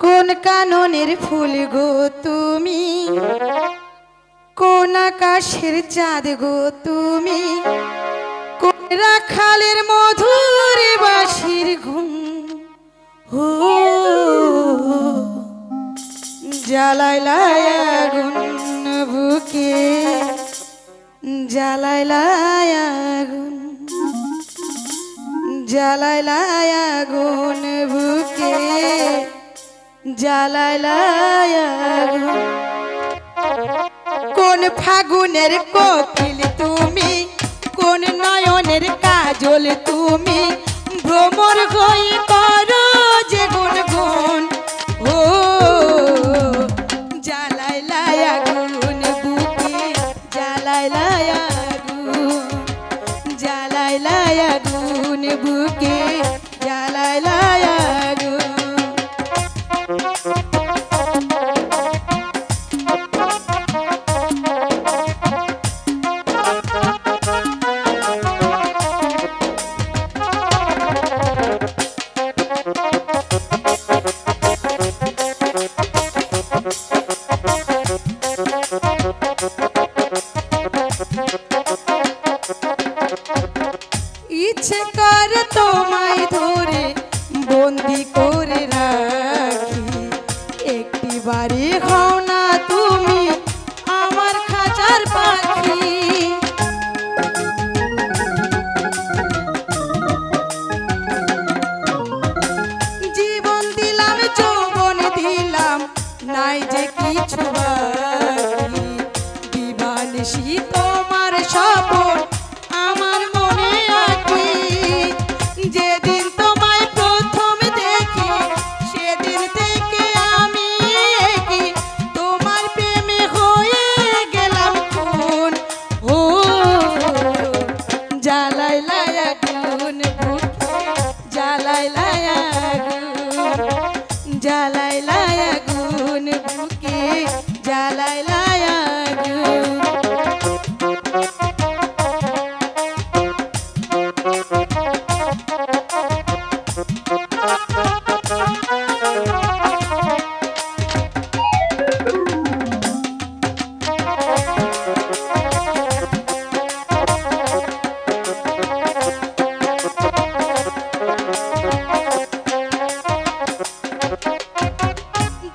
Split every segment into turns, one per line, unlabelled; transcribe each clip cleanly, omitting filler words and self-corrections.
কোন কাননের ফুল গো তুমি, কোন আকাশের চাঁদ গো তুমি, কোন রাখালের মধুর বাঁশির ঘুম। হো জ্বালাইলাই আগুন বুকে, জ্বালাইলাই আগুন, জ্বালাইলাই আগুন বুকে, জ্বালাইলাই আগুন। কোন ফাগুনের কোকিল তুমি, কোন নয়নের কাজল তুমি, ভ্রমর হই করো যে গুনগুন। ও জ্বালাইলাই আগুন বুকে, জ্বালাইলাই আগুন, জ্বালাইলাই আগুন বুকে, জ্বালাইলাই আগুন। ইচ্ছে করে তোমায় ধরে বন্দি করে রাখি, একটি বাড়ি হও না তুমি আমার খাঁচার পাখি। জীবন দিলাম যৌবন দিলাম নাই যে কিছু বাকি, দিবানিশি তোমার স্বপন আমার মনে আঁকি। যেদিন তোমায় প্রথম দেখি সেদিন থেকে আমি একি, তোমার প্রেমে হয়ে গেলাম খুন। ও জ্বালাইলাই আগুন বুকে, জ্বালাইলাই আগুন, জ্বালাইলাই আগুন বুকে, জ্বালাইলাই আগুন।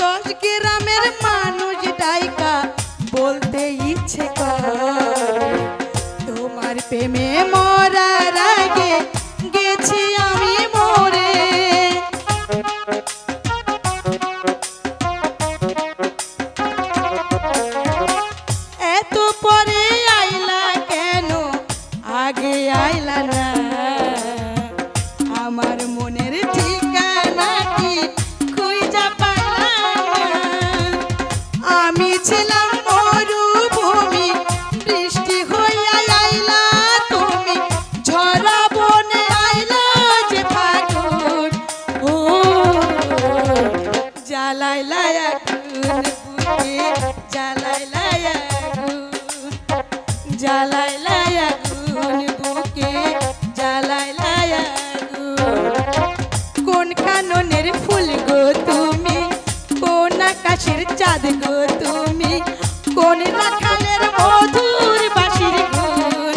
দশ গ্রামের মানুষ ডাইকা বলতে ইচ্ছে করে, তোমার প্রেমে মরার আগে গেছি আমি মরে। এত পরে আইলা কেন আগে আইলা না, আমার মনের ঠিকানা কি খুঁজা পাইলা না। আমি ছিলাম মরুভূমি, বৃষ্টি হইয়া আইলা তুমি, ঝরা বনে আইলা যে ফাগুন। ও জ্বালাইলাই আগুন বুকে, জ্বালাইলাই আগুন, জ্বালাইলাই আগুন বুকে, জ্বালাইলাই আগুন। কোন কাননের ফুল গো তুমি, কোন আকাশের চাঁদ গো তুমি, কোন রাখালের মধুর বাঁশির গুণ।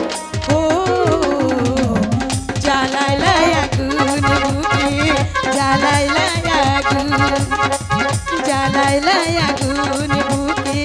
ও জ্বালাইলাই আগুন বুকে, জ্বালাইলাই আগুন, জ্বালাইলাই আগুন বুকে,